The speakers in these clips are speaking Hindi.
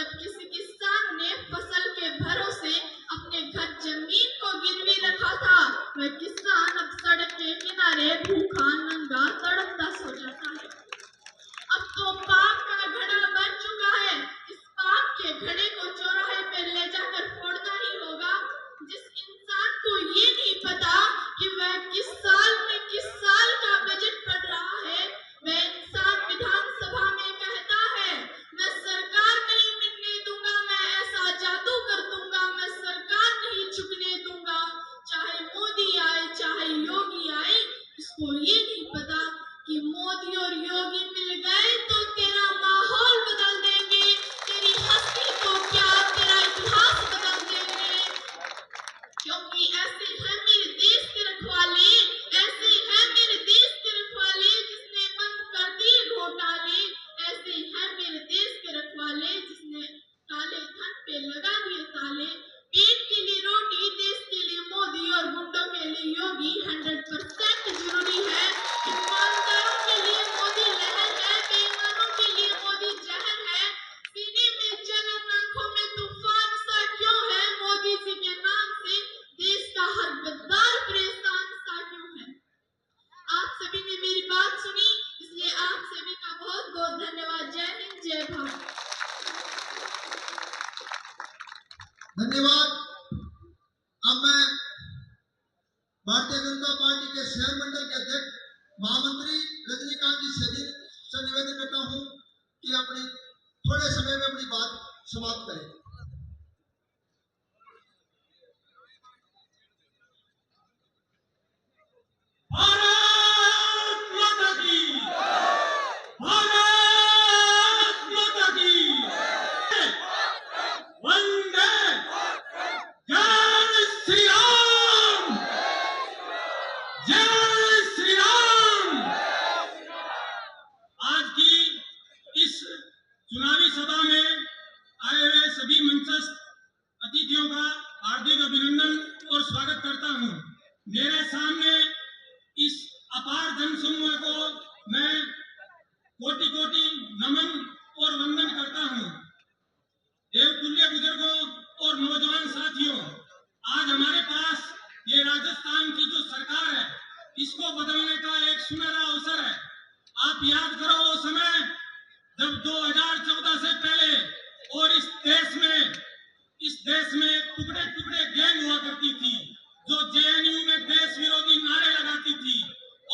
जब किसी किसान ने फसल के भरोसे अपने घर जमीन को गिरवी रखा था, वह किसान अब सड़क के किनारे भूखा नंगा तड़पता सो जाता है। अब तो पाप का घड़ा बन चुका है। इस पाप के घड़े को चौराहे पे ले जाकर फोड़ना ही होगा। जिस इंसान को ये नहीं पता कि वह किस साल में किस साल का बजट पढ़ रहा है, वह इंसान विधानसभा में कहता है, मैं सरकार नहीं मिटने दूंगा, मैं ऐसा जादू कर दूंगा, मैं सरकार नहीं झुकने दूंगा, चाहे मोदी आए चाहे योगी आए। इसको ये नहीं पता कि मोदी और योगी मिल गए तो तेरा माहौल बदल देंगे, तेरी हस्ती को क्या तेरा इतिहास बदल देंगे। क्योंकि ऐसे है मेरे देश के रखवाले, ऐसे है मेरे देश के रखवाले जिसने बंद कर दिए घोटाले, ऐसे है मेरे देश के रखवाले जिसने काले धन पे लगा दिए ताले। पेट के लिए रोटी, देश के लिए मोदी और गुंडों के लिए योगी 100% जरूरी है। ईमानदारों के लिए मोदी लहर है, बेईमानों के लिए मोदी जहर है। सीने में जलन, आंखों में तूफान सा क्यों है, मोदी जी के नाम से देश का हर गद्दार परेशान सा क्यों है। आप सभी ने मेरी बात सुनी, इसलिए आप सभी का बहुत बहुत धन्यवाद। जय हिंद, जय भारत। धन्यवाद। अब मैं भारतीय जनता पार्टी के शहर मंडल के अध्यक्ष महामंत्री रजनीकांत जी से निवेदन करता हूं कि अपने थोड़े समय में अपनी बात समाप्त करें। भारत माता की, भारत माता की, वंदे, जय श्री राम, जय श्री राम। आज की इस चुनावी सभा में आए हुए सभी मंचस्थ अतिथियों का हार्दिक अभिनंदन और स्वागत करता हूं। मेरे सामने इस अपार जनसमूह को मैं कोटि कोटि नमन और वंदन करता हूं। देवतुल्य बुजुर्गों और नौजवान साथियों, आज हमारे पास ये राजस्थान की जो सरकार है, इसको बदलने का एक सुनहरा अवसर है। आप याद करो वो समय जब 2014 से पहले और इस देश में टुकड़े टुकड़े गैंग हुआ करती थी, जो जेएनयू में देश विरोधी नारे लगाती थी,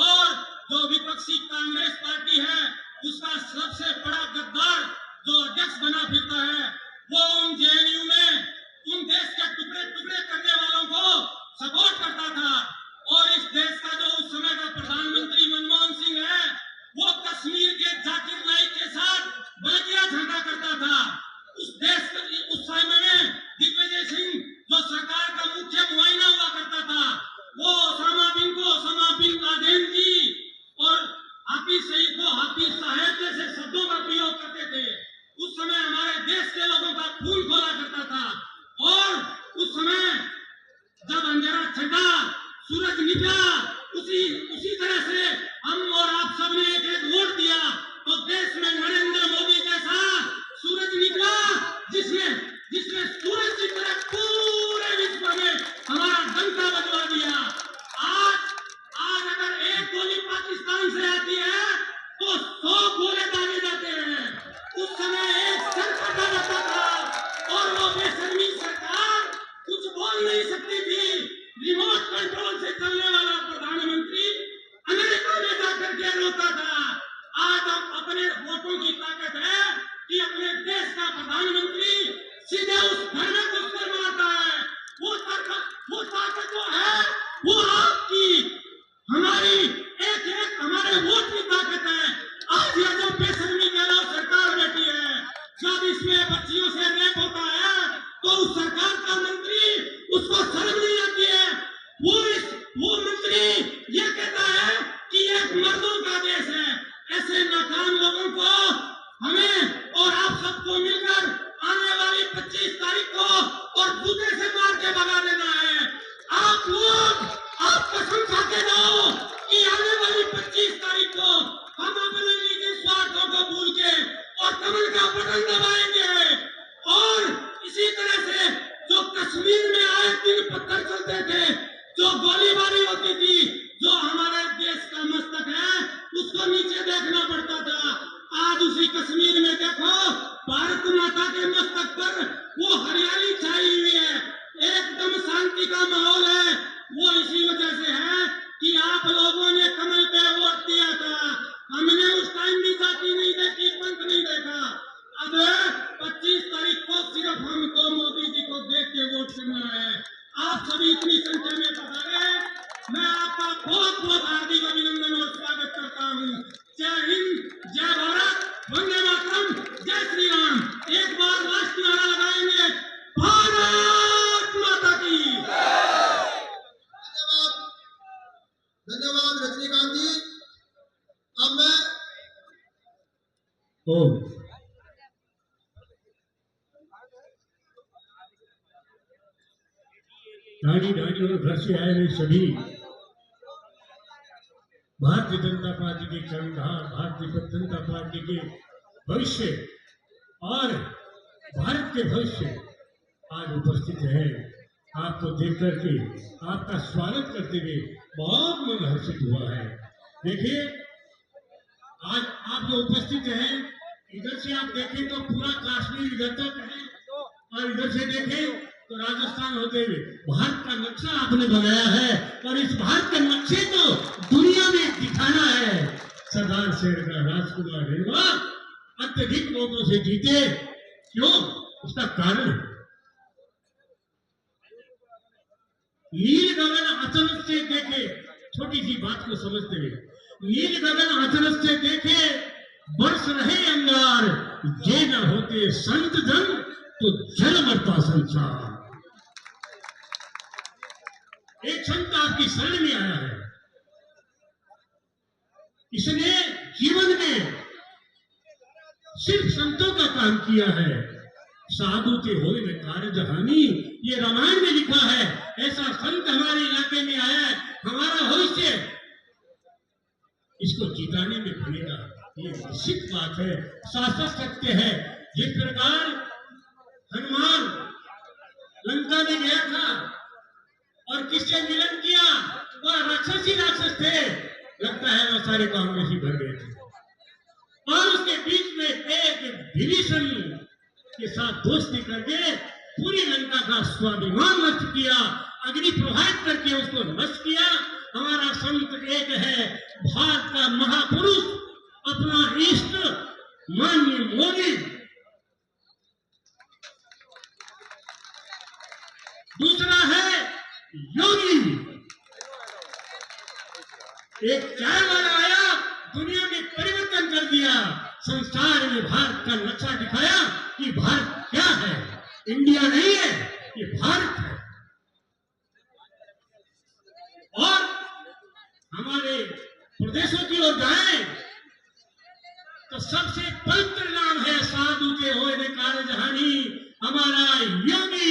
और जो विपक्षी कांग्रेस पार्टी है उसका सबसे बड़ा गद्दार जो अध्यक्ष बना फिरता है, वो उन जेएनयू में उन देश के टुकड़े टुकड़े करने वालों को सपोर्ट करता था। और इस देश का जो उस समय का प्रधानमंत्री मनमोहन सिंह है, वो कश्मीर के जाकिर नाइक के साथ बलदिया झंडा करता था। उस समय में दिग्विजय सिंह जो सरकार का मुख्य मुआयना हुआ करता था, वो ओसामा बिन लादेन जी और हाफिज सईद को हाफिज साहब जैसे शब्दों का प्रयोग करते थे। उस समय हमारे देश के लोगों का खून खोला करता था। और उस समय जब अंधेरा छटा, सूरज निकला, उसी तरह से हम और आप सबने एक एक वोट दिया तो देश में नरेंद्र मोदी जैसा सूरज निकला, जिसने सूरज की तरह पूरे विश्व में हमारा डंका बजवा दिया। आज अगर एक गोली पाकिस्तान से आती है तो 100 गोले दागे जाते हैं। उस समय एक सर कटा जाता था और वो बेशर्मी सरकार कुछ बोल नहीं सकती थी। रिमोट कंट्रोल से चलने वाला प्रधानमंत्री अमेरिका में जाकर के रोता था। आज अब अपने वोटों की ताकत है कि अपने देश का प्रधानमंत्री सीधे उस घर में घुसकर मारता है। वो ताकत जो है वो आपकी हमारी एक हमारे वोट की ताकत है। आज ये जो बेशर्मी के लोग सरकार बैठी है, जब इसमें बच्चियों से रेप होता है तो उस सरकार का मंत्री उसको शर्म नहीं आती है। वो मंत्री ये कहता है कि एक मर्दों का देश है। ऐसे नाकाम लोगों को हमें और आप सबको मिलकर आने वाली 25 तारीख को और जूते से मार के भगा देना है। आप कसम खा के जाओ कि आने वाली 25 तारीख को हम अपने निजी स्वार्थों को भूल के और कमल का बटन दबाएंगे दाढ़ी दाढ़ी और घर से आए हुए सभी भारतीय जनता पार्टी के कर्णधार, भारतीय जनता पार्टी के भविष्य और भारत के भविष्य आज उपस्थित है। आपको देख करके आपका स्वागत करते हुए बहुत मन हर्षित हुआ है। देखिए, आज आप जो उपस्थित हैं, इधर से आप देखें तो पूरा कश्मीर इधर तक है और इधर से देखें तो राजस्थान होते हुए भारत का नक्शा आपने बनाया है और इस भारत के नक्शे को दुनिया में दिखाना है। सरदार शेर का राजकुमार रेणुका अत्यधिक वोटों से जीते। क्यों? उसका कारण नील गगन अचानक से देखे, छोटी सी बात को समझते हुए, नील गगन अचानक से देखे बरस रहे अंगार, ये न होते संत जन तो जल मरता संसार। एक संत आपकी शरण में आया है, इसने जीवन में सिर्फ संतों का काम किया है। साधु के होए में कार्य जहानी, ये रामायण में लिखा है। ऐसा संत हमारे इलाके में आया है, हमारा भविष्य इसको जिताने में बनेगा, ये निश्चित बात है, शाश्वत सत्य है। जिस प्रकार हनुमान लंका में गया था और किससे मिलन किया, वह राक्षस ही राक्षस थे, लगता है वह सारे कांग्रेसी भर गए थे और उसके बीच में एक विभीषण के साथ दोस्ती करके पूरी लंका का स्वाभिमान नष्ट किया, अग्नि प्रवाहित करके उसको नष्ट किया। हमारा संत एक है, भारत का महापुरुष, अपना इष्ट माननीय मोदी। दूसरा है योगी, एक चाय वाला आया, दुनिया में परिवर्तन कर दिया, संसार में भारत का नक्शा दिखाया कि भारत क्या है, इंडिया नहीं है, ये भारत है। और हमारे प्रदेशों की ओर जाएं तो सबसे पवित्र नाम है साधु के होए में कार्य जहानी। हमारा योगी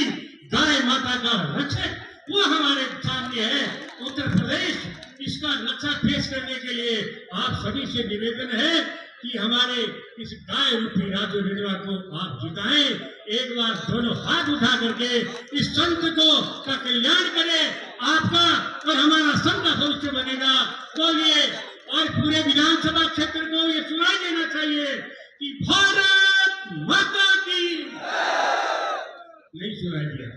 गाय माता का रक्षक, वो हमारे सामने है। उत्तर प्रदेश, इसका नक्शा पेश करने के लिए आप सभी से निवेदन है कि हमारे इस गाय रूपी राजू रेणुका को आप जिताएं। एक बार दोनों हाथ उठा करके इस संत को का कल्याण करें, आपका और हमारा सबका भविष्य बनेगा। बोलिए, और पूरे विधानसभा क्षेत्र को ये सुनाई देना चाहिए कि भारत माता की। नहीं सुनाई दिया,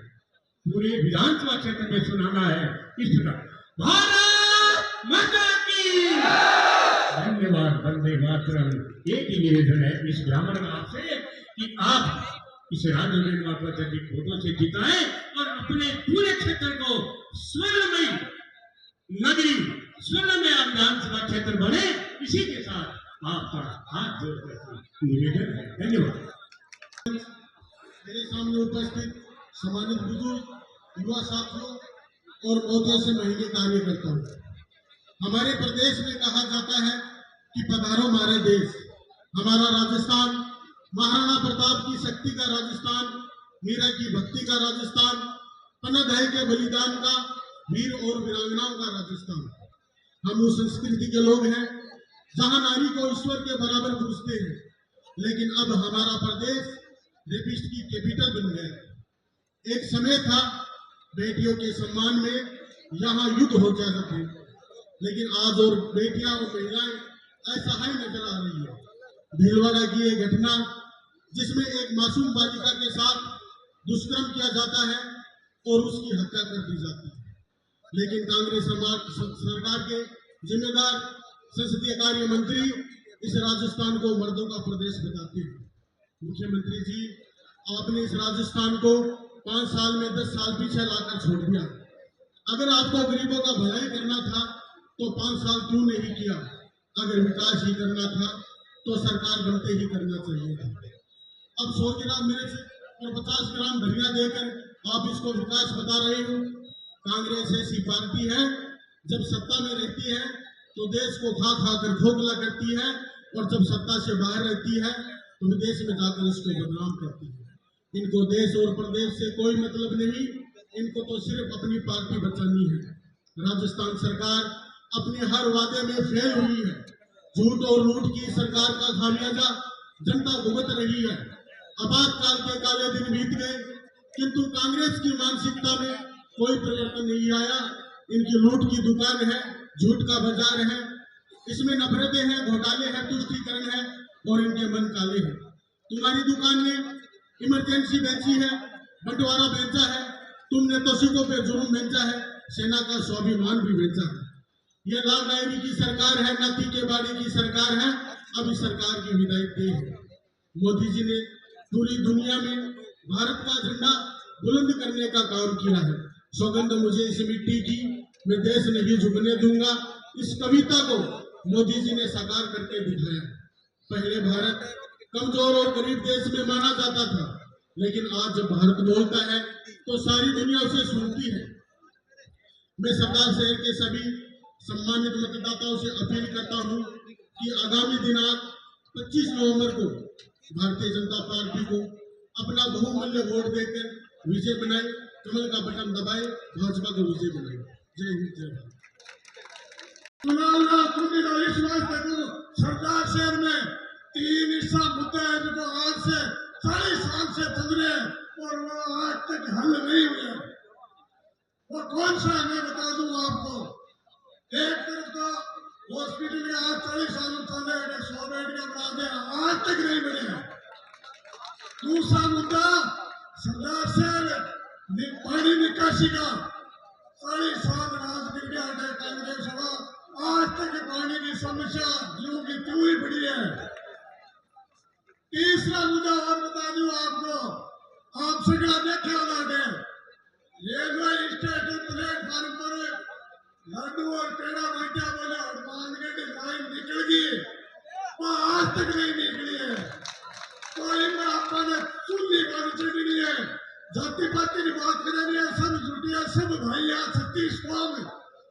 पूरे विधानसभा क्षेत्र में सुनाना है इस प्रकार, भारत माता की। धन्यवाद। वंदे मातरम। एक ही निवेदन है इस ब्राह्मण का आपसे कि आप इस राजू रेणुका को अत्यधिक वोटों से जिताएं और अपने पूरे क्षेत्र को स्वर्णमय नगरी, स्वर्णमय विधानसभा क्षेत्र बने। इसी के साथ आपका हाथ जोड़कर निवेदन है। धन्यवाद। मेरे सामने उपस्थित सम्मानित बुजुर्ग, युवा साथियों और मोदियों से महीने कार्य करता हूँ। हमारे प्रदेश में कहा जाता है कि पधारो हमारे देश। हमारा राजस्थान महाराणा प्रताप की शक्ति का राजस्थान, मीरा की भक्ति का राजस्थान, पन्नादह के बलिदान का, वीर और वीरांगनाओं का राजस्थान। हम उस संस्कृति के लोग हैं जहां नारी को ईश्वर के बराबर पूजते हैं, लेकिन अब हमारा प्रदेश रेपिस्ट की कैपिटल बन गया। एक समय था बेटियों के सम्मान में यहाँ युद्ध हो जाते थे, लेकिन आज और बेटियां और महिलाएं असहाय नजर आ रही है। भीलवाड़ा की एक घटना जिसमें एक मासूम बालिका के साथ दुष्कर्म किया जाता है और उसकी हत्या कर दी जाती है, लेकिन कांग्रेस सरकार के जिम्मेदार संसदीय कार्य मंत्री इस राजस्थान को मर्दों का प्रदेश बताते हैं। मुख्यमंत्री जी, आपने इस राजस्थान को 5 साल में 10 साल पीछे लाकर छोड़ दिया। अगर आपको गरीबों का भलाई करना था तो 5 साल क्यों नहीं किया? अगर विकास ही करना था तो सरकार बनते ही करना चाहिए था। अब 100 ग्राम मिर्च और 50 ग्राम धनिया देकर आप इसको विकास बता रहे हो। कांग्रेस ऐसी पार्टी है, जब सत्ता में रहती है तो देश को खा खा कर खोखला करती है, और जब सत्ता से बाहर रहती है तो विदेश में जाकर इसको बदनाम करती है। इनको देश और प्रदेश से कोई मतलब नहीं, इनको तो सिर्फ अपनी पार्टी बचानी है। राजस्थान सरकार अपने हर वादे में फेल हुई है। झूठ और लूट की सरकार का खामियाजा जनता भुगत रही है। आपातकाल के काले दिन बीत गए, किंतु कांग्रेस की मानसिकता में कोई परिवर्तन नहीं आया। इनकी लूट की दुकान है, झूठ का बाजार है, इसमें नफरतें हैं, घोटाले हैं, तुष्टीकरण है और इनके मन काले हैं। तुम्हारी दुकान में इमरजेंसी बेची है, बंटवारा बेचा है, तुमने तोशिकों पे जुर्म बेचा है, सेना का स्वाभिमान भी बेचा है। ये लाल डायरी की सरकार है, नाती के बाड़ी की सरकार है। अब इस सरकार की विदाई दे है। मोदी जी ने पूरी दुनिया में भारत का झंडा बुलंद करने का काम किया है। सौगंध मुझे इस मिट्टी की, मैं देश नहीं झुकने दूंगा। इस कविता को मोदी जी ने साकार करके दिखाया। पहले भारत कमजोर और गरीब देश में माना जाता था, लेकिन आज जब भारत बोलता है तो सारी दुनिया उसे सुनती है। मैं सरदार शहर के सभी सम्मानित मतदाताओं से अपील करता हूं कि आगामी दिनांक 25 नवंबर को भारतीय जनता पार्टी को अपना बहुमूल्य वोट देकर विजय बनाए, कमल का बटन दबाए, भाजपा को विजय बनाए। जय हिंद, जय भारत। सरदार शहर में 3 हिस्सा मुद्दा है जो आज से 40 साल से चल रहे हैं और वो आज तक हल नहीं हुए। वो कौन सा है मैं बता दूं आपको। एक तरफ तो हॉस्पिटल के आज 40 साल चले 100 बेड का बना दे, आज तक नहीं बने। दूसरा मुद्दा सरदार शहर पानी निकासी का 40 साल राज गिर गया है कांग्रेस सभा, आज तक पानी की समस्या यूं की त्यों ही पड़ी है। तीसरा मुद्दा और बता दूं आपको, आप सगड़ा देखे होगा रेलवे स्टेशन प्लेटफॉर्म पर लड्डू और पेड़ा बांटा बोले हनुमानगढ़ लाइन निकल गई, वो आज तक नहीं निकली है। तो इनमें आपने सुननी बात चली है, जाति पाति की बात करेंगे, सब जुटिया सब भाई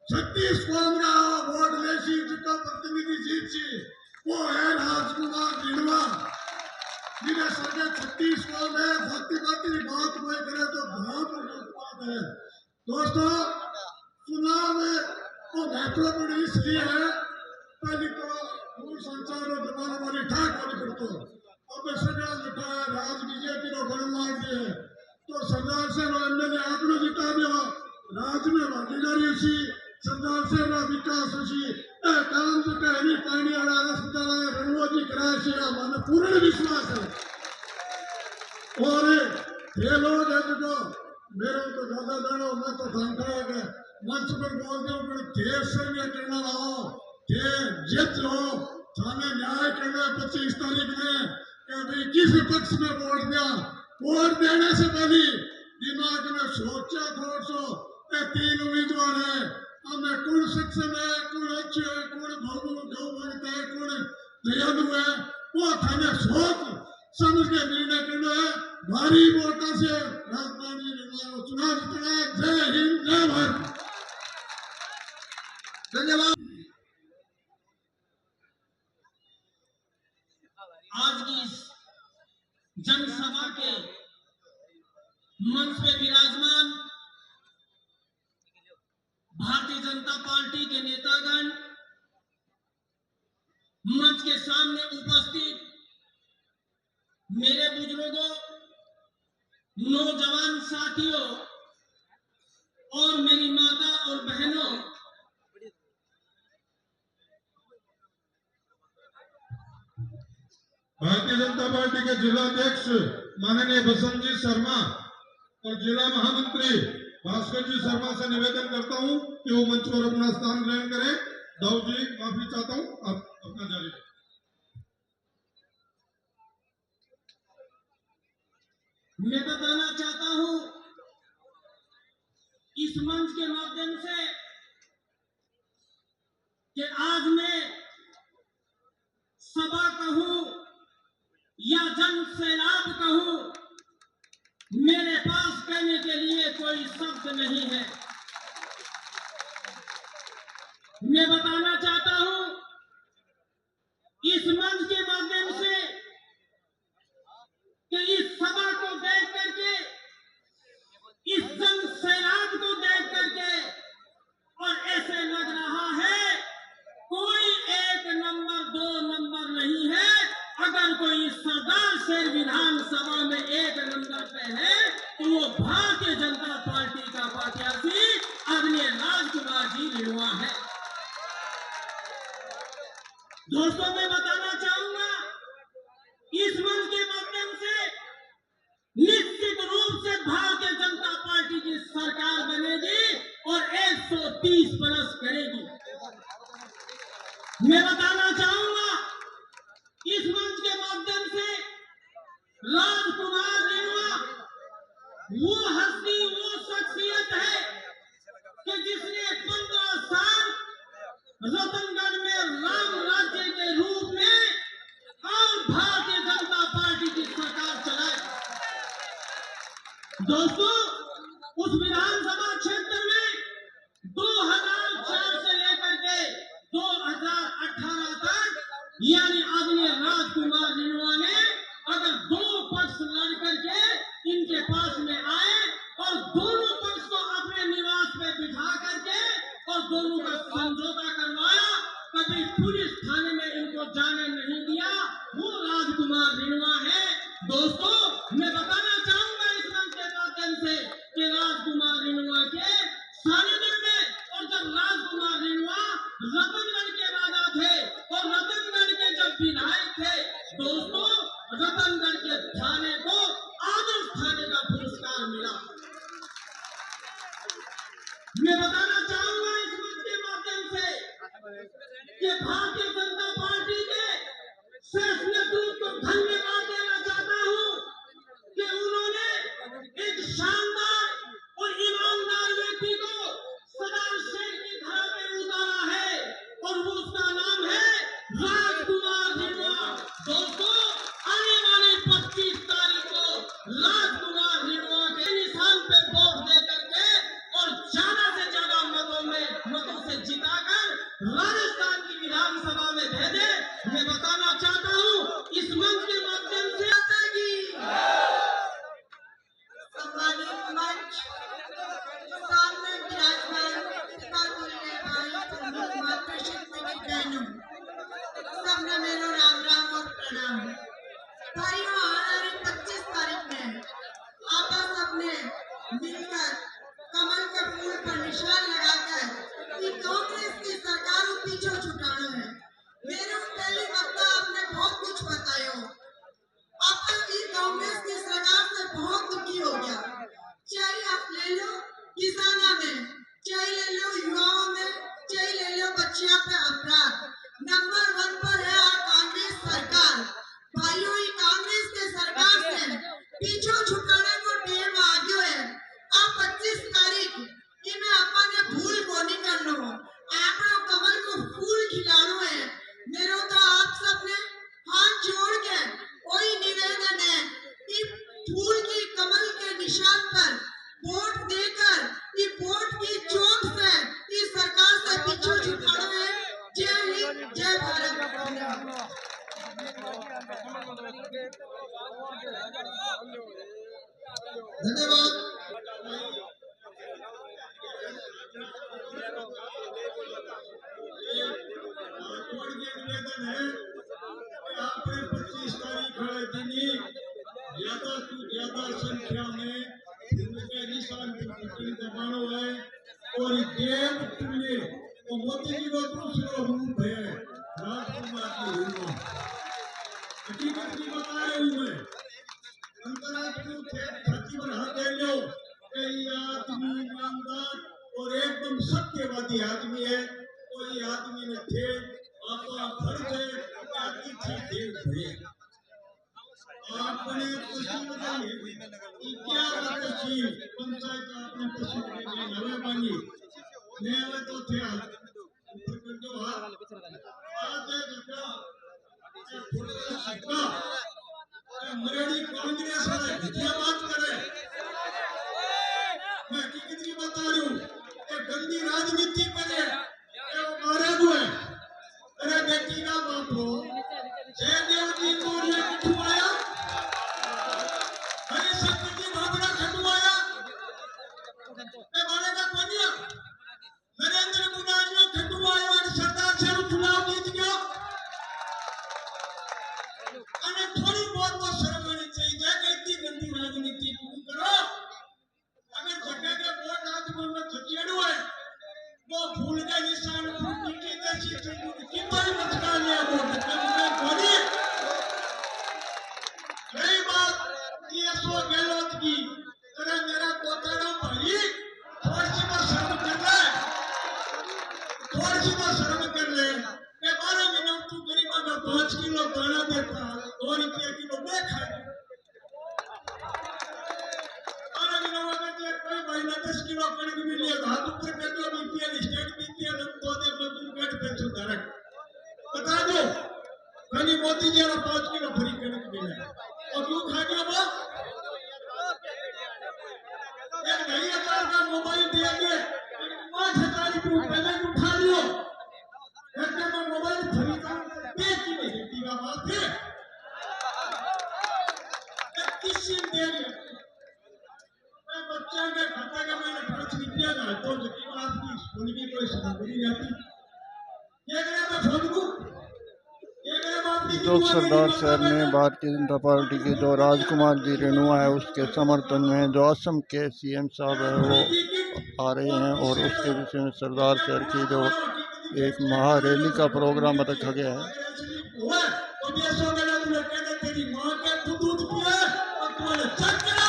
36 कौम का वोट लेसी जिसका प्रतिनिधि जीत सी वो है राजकुमार दिनवा, जिन्हें सके 36 कौम है। जाति पाति की बात कोई करे तो बहुत बात है। दोस्तों, चुनाव को महत्वपूर्ण इसलिए है, पहले तो दूरसंचार और जमाना वाली ठाक वाली पड़तो, अब सगड़ा जिता राज बीजेपी को बड़ मार दिए तो सरदार से एमएलए आपने जिता दिया, राज में भागीदारी हुई, सरदार से विकास हुई, काम जो कहनी पानी वाला अस्पताल रणवोजी कराया से हमारा पूर्ण विश्वास है। और ये लोग है जो मेरे को ज्यादा जानो मैं तो जानता है कि मंच पर बोलते हो पर देश से भी करना रहो, जीत लो, थाने न्याय करना 25 तारीख में कि भाई किस पक्ष में वोट दिया। वोट देने से पहले दिमाग में सोचा थोड़ा सो 3 उम्मीदवार है, हमें कौन सक्षम है, कौन अच्छे है, कौन भागु गौ भगता है, कौन दयालु है, वो थाने सोच समझ के निर्णय करना है। भारी वोटों से राजस्थान जी चुनाव जीतना है। जय हिंद, जय भारत। धन्यवाद। आज की इस जनसभा के मंच पे विराजमान भारतीय जनता पार्टी के नेतागण, मंच के सामने उपस्थित मेरे बुजुर्गों, नौजवान साथियों और मेरी माता और बहनों, भारतीय जनता पार्टी के जिला अध्यक्ष माननीय बसंत जी शर्मा और जिला महामंत्री भास्कर जी शर्मा से निवेदन करता हूं कि वो मंच पर अपना स्थान ग्रहण करें। दाऊद जी, माफी चाहता हूं, आप अपना जारी रखें। मैं बताना चाहता हूं इस मंच के माध्यम से कि आज मैं सभा कहूं या जन सैलाब कहूं, मेरे पास कहने के लिए कोई शब्द नहीं है। मैं बताना चाहता हूं इस मंच के माध्यम से कि इस सभा को देख करके इस जन वो हस्ती, वो शख्सियत है कि जिसने 15 साल रतनगढ़ में राम राज्य के रूप में और भारतीय जनता पार्टी की सरकार चलाई। दोस्तों, उस विधानसभा क्षेत्र में 2004 से लेकर के 2018 तक यानी आदरणीय राजकुमार रिणवा ने अगर दो पक्ष लड़ करके इनके पास में आए और दोनों पक्ष को अपने निवास पे बिठा करके और दोनों का समझौता करवाया, कभी पुलिस थाने में इनको जाने नहीं दिया, वो राजकुमार रिणवा है। दोस्तों, मैं बताना चाहूंगा इस मंच के माध्यम से कि राजकुमार रिणवा के सानिध्य में, और जब राजकुमार रिणवा रतनगढ़ के राजा थे और रतनगढ़ के जब विधायक थे, दोस्तों रतनगढ़ के थाने को आदर्श थाने का पुरस्कार मिला। मैं बताना चाहूंगा इस मंच के माध्यम से कि भारतीय जनता पार्टी के शीर्ष नेतृत्व को धन्यवाद देना चाहता हूं कि उन्होंने एक शानदार और ईमानदार व्यक्ति को सदा शेर की धारा पे उतारा है और वो उसका नाम है राजकुमार रिणवा। दोस्तों, आने वाली 25 तारीख को राजकुमार रिणवा के निशान पे वोट दे करके और ज्यादा से ज्यादा मतों से जिताकर राजस्थान की विधानसभा में भेजे। मैं बताना चाहता हूँ इस मंच के माध्यम से सम्मानित मंच, सामने विराजमान सबने मेरो राम राम और प्रणाम। भाइयों, आने 25 तारीख में आप सबने मिलकर कमल के फूल पर निशान लगाकर कि कांग्रेस की सरकार को पीछे छुटाना है। मेरे पहले वक्ता आपने बहुत कुछ बताया, अब कांग्रेस की सरकार से बहुत दुखी हो गया। चाहे आप ले लो किसानों में, चाहे ले लो युवाओं में, चाहे ले लो बच्चियों पे अपराध, नंबर 1 पर है कांग्रेस सरकार। भाइयों, ये कांग्रेस के सरकार से पीछे छुटाने को टेम आ गयो है। अब 25 तारीख इनमें अपने भूल को नहीं करना हो, आपने कमल को फूल खिलाना है। मेरा तो आप सबने हाथ जोड़ के वही निवेदन है कि फूल की कमल के निशान पर वोट देकर ये वोट की चोट से इस सरकार से पीछे छुटाना है। जय हिंद, जय भारत। धन्यवाद। निवेदन है कि आपने 25 तारीख वाले दिन ही ज्यादा से ज्यादा संख्या में उनके निशान की पट्टी दबानो है और देव तुल्य तो मोदी जी को दूसरा रूप है राजकुमार की रूप। हकीकत की बता रहे हूँ मैं, अंतर्राष्ट्रीय सचिव हटे लो कई आदमी ईमानदार और एकदम सत्यवादी आदमी है, कोई आदमी ने थे आपका फर्ज है आपने क्या तहसील पंचायत आपने तहसील नवे बनी नवे तो थे जो मरेड़ी कांग्रेस वाले क्या बात करे। मैं हकीकत की बता रही हूँ, गंदी राजनीति करे मारा जो है। अरे बेटी का बाप हो जयदेव जी को खटवाया, हरिशंकर जी भावना खटवाया, मारे का कोनिया नरेंद्र मोदी ने खटवाया और सरदार से चुनाव जीत गया। थोड़ी बहुत तो शर्म आनी चाहिए। ने 10 किलो कणक मिली हाथ ऊपर कर दो बीपीएल स्टेट बीपीएल तो दे मजदूर पेट पेंशन धारक बता दो खाली मोदी जी ने 5 किलो फ्री कणक मिला और तू खा गया वो एक 2000 का मोबाइल देंगे 5000 रुपये पहले उठा लियो ऐसे में मोबाइल फ्री का बेच ही नहीं सकती का बात है किसी देर मैं बच्चा के खाता का मैंने 5 रुपया का तो जबकि आपकी स्कूल की कोई सामग्री जाती ये करे मैं फोन को ये करे मैं अपनी चौक सरदार शहर में भारतीय जनता पार्टी के जो राजकुमार जी रेणुआ है उसके समर्थन में जो असम के सीएम साहब है वो आ रहे हैं और उसके विषय में सरदार शहर की जो एक महा रैली का प्रोग्राम रखा गया है। तो देशों के लोग कहते तेरी मां के दूध पिया और तुम्हारे चक करो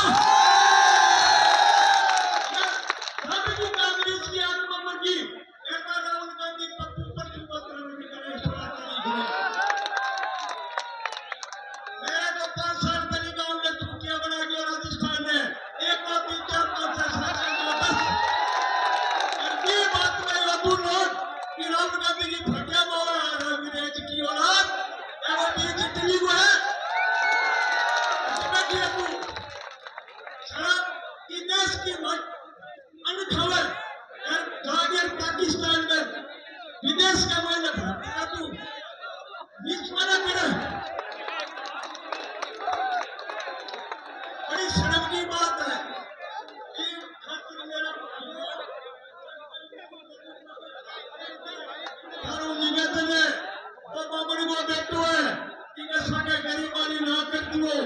कांग्रेस की आत्मा की एक बार राहुल गांधी पप्पू पर पत्र करे मेरे को 5 साल पहले गांव में टुकड़ियां बना के राजस्थान में 1 2 3 4 5 6 7 8 और ये बात मैं यादू नोट कि राहुल गांधी की फटिया मारा अंग्रेज की औलाद वो बीच दिल्ली को है इसमें क्या तू शराब की देश की अनखबर और जागिर पाकिस्तान में विदेश का मायने भटका तू बीच में ना करे बड़ी शर्म की बात है कि खातिर मेरा भाई निवेदन है तो बाबरी को बैठो है कि सारे गरीबानी ना कर दियो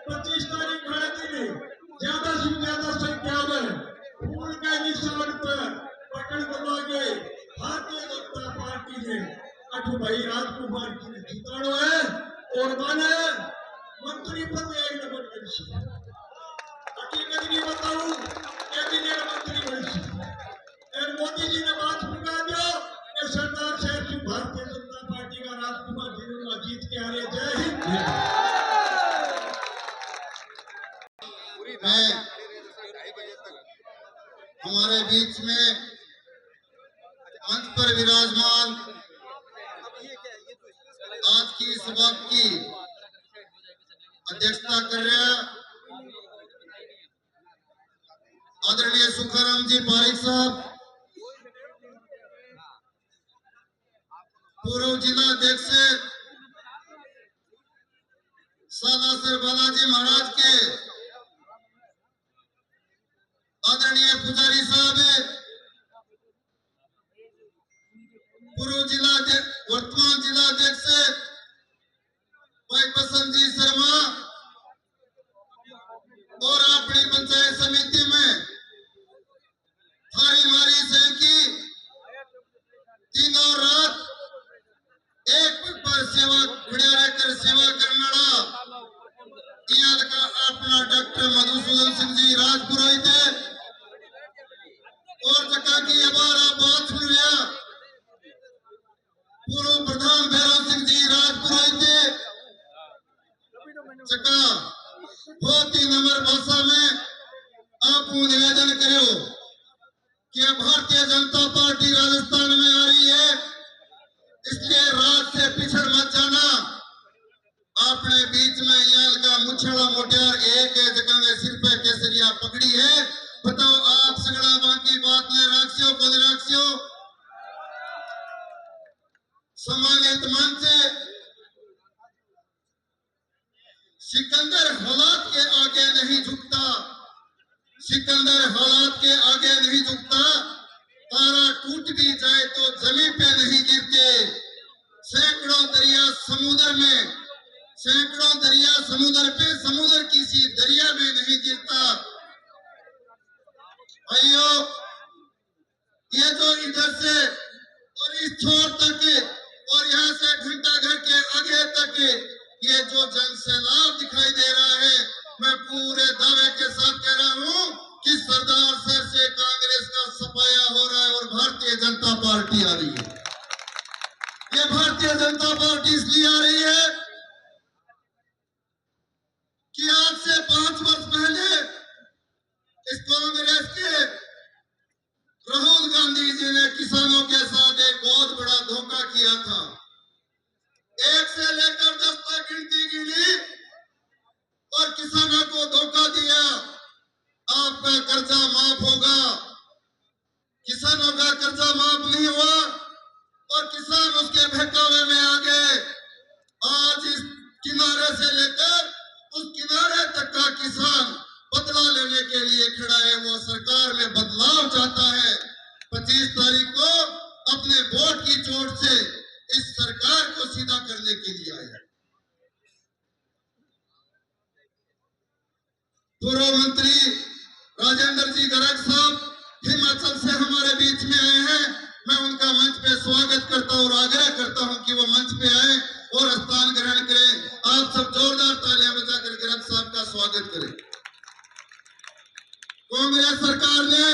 25 तारीख खड़े थी ज्यादा से ज्यादा संख्या में फूल के निशान पर पकड़ दबागे भारतीय जनता पार्टी ने अठू भाई राजकुमार जी ने जिताड़ो है और माने मंत्री पद एक नंबर कर हकीकत नहीं बताऊं कैबिनेट मंत्री बनी और मोदी जी ने बात फुका दियो कि सरदार शहर की भारतीय जनता पार्टी का राजकुमार जी ने जीत के आ रहे जय हिंद मैं हमारे बीच में मंच पर विराजमान आज की सभा की अध्यक्षता कर रहे हैं आदरणीय सुखाराम जी पारिक साहब पूर्व जिला अध्यक्ष सालासर बालाजी महाराज के आदरणीय पुजारी साहब पूर्व जिला वर्तमान जिला अध्यक्ष भाई बसंत जी शर्मा और अपनी पंचायत समिति में थारी मारी सिंह की दिन और रात एक पद पर सेवा खड़े रहकर सेवा करने वाला का अपना डॉक्टर मधुसूदन सिंह जी राजपुरोहित और जका की हमारा बात सुन लिया पूर्व प्रधान भैरव सिंह जी राजपुरोहित जका बहुत ही नम्र भाषा में आप निवेदन करो कि भारतीय जनता पार्टी राजस्थान में आ रही है इसलिए रात से पिछड़ मत जाना अपने बीच में याल का मुछड़ा मोटियार एक जगह में सिर पे केसरिया पकड़ी है बताओ आप सगड़ा बाकी बात ने राक्षियों को राक्षियों सम्मानित मंच सिकंदर हालात के आगे नहीं झुकता सिकंदर हालात के आगे नहीं झुकता तारा टूट भी जाए तो जमीन पे नहीं गिरते सैकड़ों दरिया समुद्र में सैकड़ों दरिया समुद्र पे समुद्र किसी दरिया में नहीं गिरता भाइयों ये जो इधर से और इस छोर तक और यहाँ से घंटा घर के आगे तक ये जो जन सैलाब दिखाई दे रहा है मैं पूरे दावे के साथ कह रहा हूँ कि सरदार सर से कांग्रेस का सफाया हो रहा है और भारतीय जनता पार्टी आ रही है ये भारतीय जनता पार्टी इसलिए आ रही है कि आज से 5 वर्ष पहले इस कांग्रेस के का कर्जा माफ होगा। किसानों का कर्जा माफ नहीं हुआ और किसान उसके बहकावे में आ गए। आज इस किनारे से लेकर उस किनारे तक का किसान बदला लेने के लिए खड़ा है। वो सरकार में बदलाव चाहता है। 25 तारीख को अपने वोट की चोट से इस सरकार को सीधा करने के लिए आया। पूर्व मंत्री राजेंद्र जी गर्ग साहब हिमाचल से हमारे बीच में आए हैं। मैं उनका मंच पे स्वागत करता हूं और आग्रह करता हूं कि वो मंच पे आए और स्थान ग्रहण करें। आप सब जोरदार तालियां बजाकर गर्ग साहब का स्वागत करें। कांग्रेस सरकार ने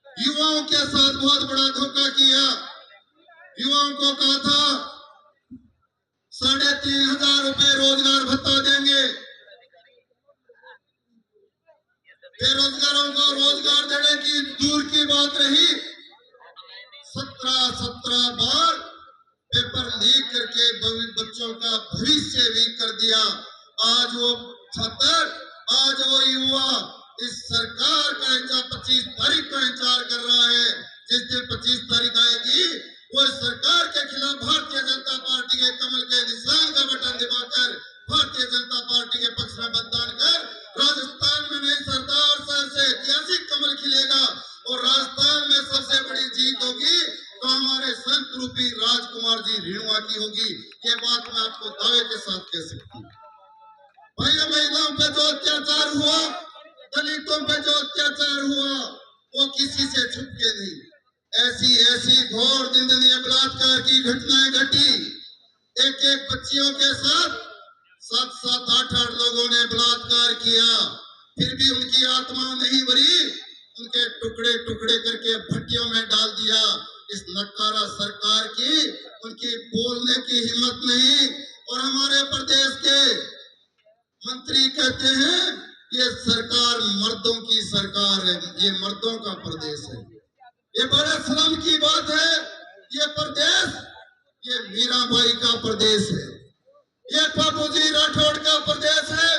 युवाओं के साथ बहुत बड़ा धोखा किया। युवाओं को कहा था 3,500 रुपए रोजगार भत्ता देंगे। बेरोजगारों को रोजगार देने की दूर की बात रही, 17 बार पेपर लीक करके बच्चों का भविष्य भी कर दिया। आज वो छात्र, आज वो युवा इस सरकार का 25 तारीख का इंतजार कर रहा है। जिस दिन 25 तारीख आएगी वो सरकार के खिलाफ भारतीय जनता पार्टी के कमल के निशान का बटन दबाकर भारतीय जनता पार्टी के पक्ष में मतदान कर राजस्थान में नहीं सरदार साहब से ऐतिहासिक कमल खिलेगा और राजस्थान में सबसे बड़ी जीत होगी तो हमारे संत रूपी राजकुमार जी रेणुआ की होगी। ये बात मैं आपको दावे के साथ कह सकती हूँ। भाइयों महिलाओं पे जो अत्याचार हुआ, दलितों पे जो अत्याचार हुआ, वो किसी से छुप के नहीं। ऐसी घोर निंदनीय बलात्कार की घटनाएं घटी। एक बच्चियों के साथ 7 8 लोगों ने बलात्कार किया, फिर भी उनकी आत्मा नहीं भरी। उनके टुकड़े टुकड़े करके भट्टियों में डाल दिया। इस नकारा सरकार की उनकी बोलने की हिम्मत नहीं। और हमारे प्रदेश के मंत्री कहते हैं ये सरकार मर्दों की सरकार है, ये मर्दों का प्रदेश है। ये बड़े शर्म की बात है। ये प्रदेश ये मीराबाई का प्रदेश है, ये बाबूजी राठौड़ का प्रदेश है,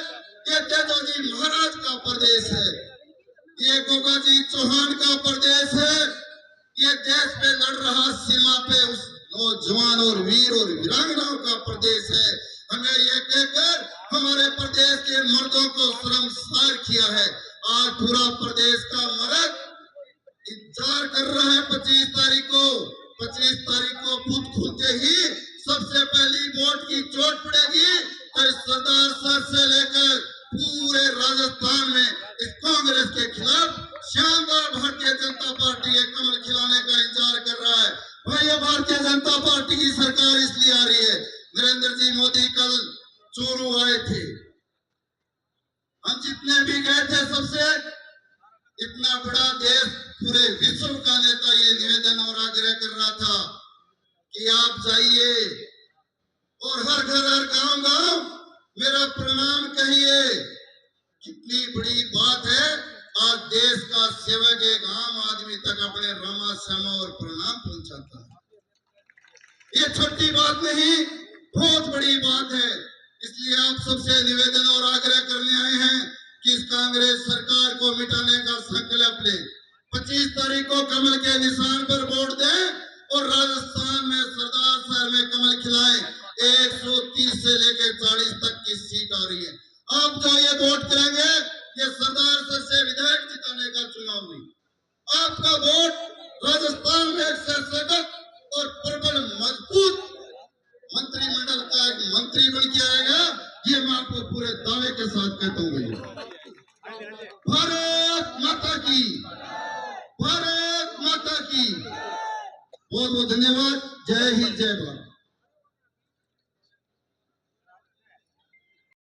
ये तेजोजी महाराज का प्रदेश है, ये गोगाजी चौहान का प्रदेश है। ये देश पे लड़ रहा सीमा पे उस नौजवान और वीर और वीरांगनाओं का प्रदेश है। हमें ये कहकर हमारे प्रदेश के मर्दों को शर्मसार किया है। आज पूरा प्रदेश का मर्द इंतजार कर रहा है 25 तारीख को। 25 तारीख को बूथ खुलते ही सबसे पहली वोट की चोट पड़ेगी तो सरदार सर से लेकर पूरे राजस्थान में इस कांग्रेस के खिलाफ शानदार भारतीय जनता पार्टी के कमल खिलाने का इंतजार कर रहा है। भाई भारतीय जनता पार्टी की सरकार इसलिए आ रही है। नरेंद्र जी मोदी कल चूरू आए थे, हम जितने भी गए थे सबसे इतना बड़ा देश पूरे विश्व का नेता ये निवेदन और आग्रह कर रहा था कि आप जाइए और हर घर हर गांव मेरा प्रणाम कहिए। कितनी बड़ी बात है, आज देश का सेवक एक आम आदमी तक अपने रामा श्यामा और प्रणाम पहुंचाता है। ये छोटी बात नहीं, बहुत बड़ी बात है। इसलिए आप सबसे निवेदन और आग्रह करने आए हैं कि इस कांग्रेस सरकार को मिटाने का संकल्प लें। 25 तारीख को कमल के निशान पर वोट दें और राजस्थान में सरदार शहर में कमल खिलाएं। 130 से लेकर 40 तक की सीट आ रही है। आप जो ये वोट करेंगे ये सरदार सर से विधायक जिताने का चुनाव नहीं। आपका वोट राजस्थान में एक सशक्त और प्रबल मजबूत मंत्रिमंडल का एक मंत्री बन के आएगा। ये मैं आपको पूरे दावे के साथ कहता हूँ। भारत माता की, भारत माता की। बहुत बहुत धन्यवाद। जय हिंद, जय भारत।